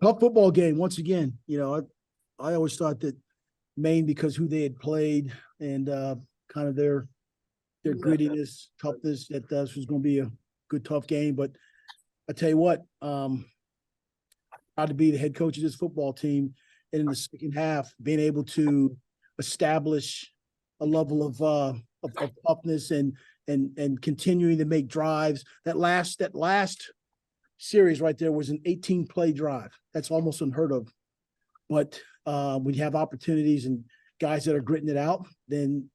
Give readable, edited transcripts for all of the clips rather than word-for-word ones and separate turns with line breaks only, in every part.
Tough football game once again. I always thought that Maine, because who they had played and kind of their grittiness, toughness, that this was going to be a good tough game. But I tell you what, proud to be the head coach of this football team, and in the second half, being able to establish a level of toughness and continuing to make drives. That last series right there was an 18-play drive. That's almost unheard of. But when you have opportunities and guys that are gritting it out, then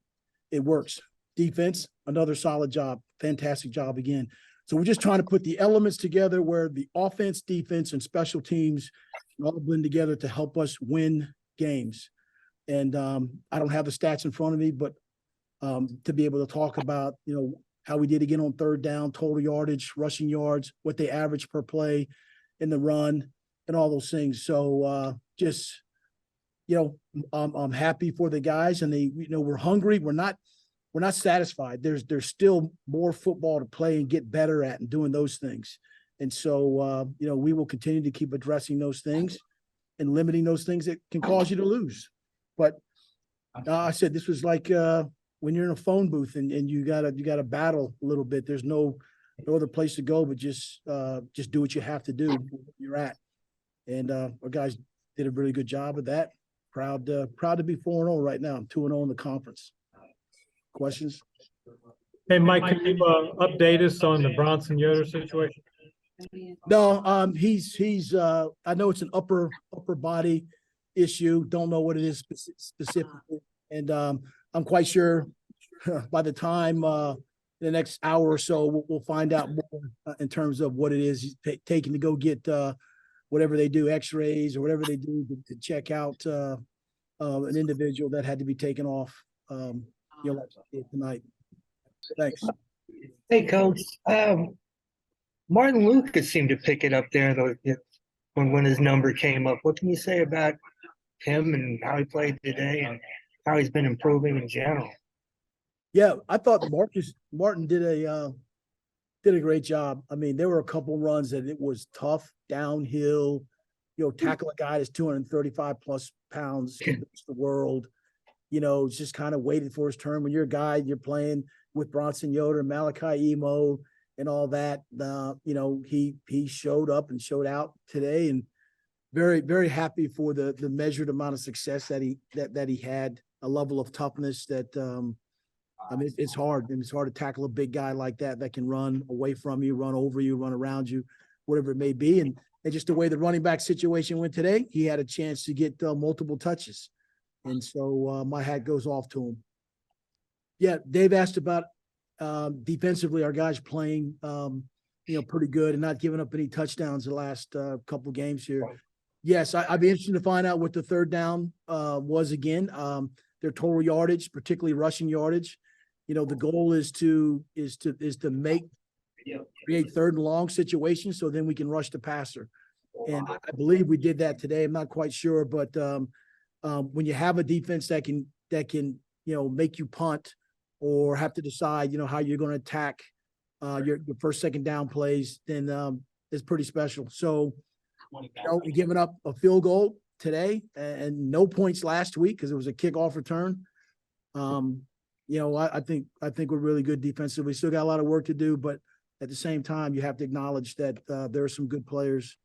it works. Defense, another solid job. Fantastic job again. So we're just trying to put the elements together where the offense, defense, and special teams all blend together to help us win games. And I don't have the stats in front of me, but to be able to talk about, how we did again on third down, total yardage, rushing yards, what they average per play in the run, and all those things. So I'm happy for the guys, and we're hungry. We're not satisfied. There's still more football to play and get better at and doing those things. And so, we will continue to keep addressing those things and limiting those things that can cause you to lose. But I said this was like when you're in a phone booth and you gotta battle a little bit. There's no other place to go but just do what you have to do where you're at. And our guys did a really good job of that. Proud to be 4-0 right now. I'm 2-0 in the conference. Questions?
Hey, Mike, can you update us on the Bronson Yoder situation?
No, he's I know it's an upper body issue. Don't know what it is specifically. And I'm quite sure by the time the next hour or so, we'll find out more in terms of what it is he's taking to go get whatever they do, x-rays or whatever they do to check out an individual that had to be taken off tonight. Thanks.
Hey, Coach. Martin Lucas seemed to pick it up there when his number came up. What can you say about him and how he played today and how he's been improving in general?
Yeah, I thought Martin did a great job. I mean, there were a couple runs that it was tough downhill. Tackle a guy that's 235 plus pounds, the world. It's just kind of waited for his turn. When you're a guy, you're playing with Bronson Yoder, Malachi Emo, and all that. He showed up and showed out today, and very, very happy for the measured amount of success that he had. A level of toughness that it's hard. And it's hard to tackle a big guy like that can run away from you, run over you, run around you, whatever it may be. And just the way the running back situation went today, he had a chance to get multiple touches. And so my hat goes off to him. Yeah, Dave asked about defensively, our guys playing, pretty good and not giving up any touchdowns the last couple of games here. Yes, I'd be interested to find out what the third down was again. Their total yardage, particularly rushing yardage. The goal is to create third and long situations so then we can rush the passer. And I believe we did that today. I'm not quite sure, but when you have a defense that can make you punt or have to decide how you're going to attack your first, second down plays, then it's pretty special. So we're giving up a field goal today and no points last week because it was a kickoff return. I think we're really good defensively. Still got a lot of work to do, but at the same time, you have to acknowledge that there are some good players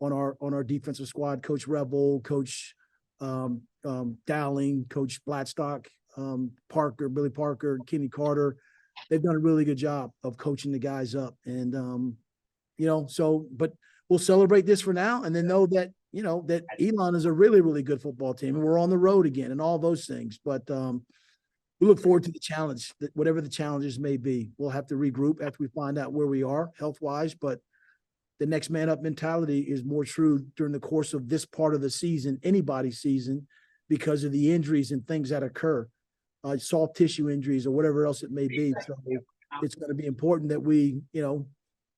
on our defensive squad. Coach Rebel, Coach Dowling, Coach Blackstock, Billy Parker, Kenny Carter. They've done a really good job of coaching the guys up. And, but we'll celebrate this for now and then know that, that Elon is a really, really good football team and we're on the road again and all those things. But we look forward to the challenge, whatever the challenges may be. We'll have to regroup after we find out where we are health-wise, but the next man up mentality is more true during the course of this part of the season, anybody's season, because of the injuries and things that occur, soft tissue injuries or whatever else it may be. So it's going to be important that we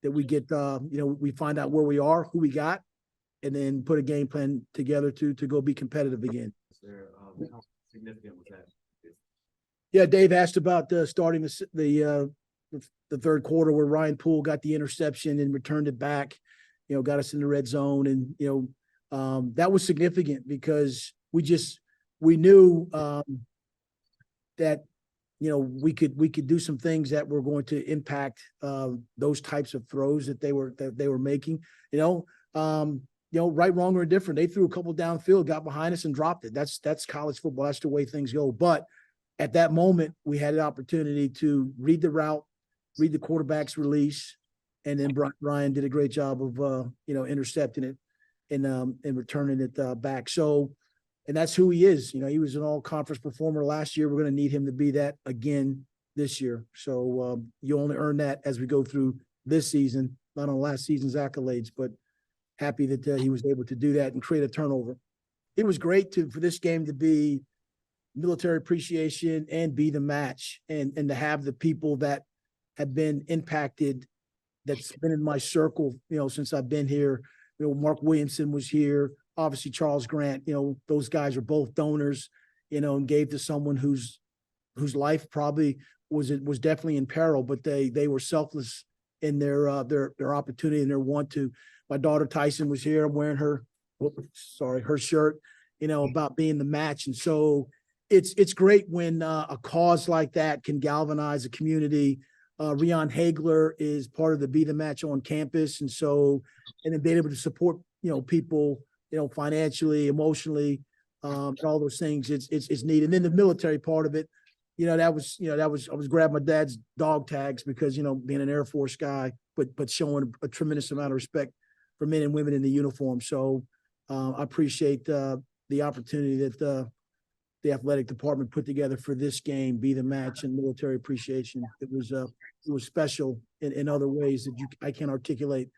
get, we find out where we are, who we got, and then put a game plan together to go be competitive again.
How significant was that?
Yeah, Dave asked about starting the third quarter where Ryan Poole got the interception and returned it back. got us in the red zone. And, that was significant because we knew that, we could do some things that were going to impact those types of throws that they were making, right, wrong, or indifferent. They threw a couple downfield, got behind us and dropped it. That's college football. That's the way things go. But at that moment, we had an opportunity to read the route, read the quarterback's release, and then Brian did a great job of intercepting it and returning it back. So, and that's who he is. He was an all-conference performer last year. We're going to need him to be that again this year. So you only earn that as we go through this season, not on last season's accolades, but happy that he was able to do that and create a turnover. It was great for this game to be military appreciation and be the match, and to have the people that have been impacted, that's been in my circle, since I've been here. Mark Williamson was here, obviously Charles Grant, those guys are both donors, and gave to someone whose life probably was definitely in peril, but they were selfless in their opportunity and their want to. My daughter Tyson was here. I'm wearing her shirt, about being the match. And so it's great when a cause like that can galvanize a community. Rion Hagler is part of the Be the Match on campus. And then being able to support, people, financially, emotionally, and all those things, it's neat. And then the military part of it, I was grabbing my dad's dog tags because, being an Air Force guy, but showing a tremendous amount of respect for men and women in the uniform. So I appreciate the opportunity that the athletic department put together for this game, Be the Match and military appreciation. It was special in other ways that I can't articulate.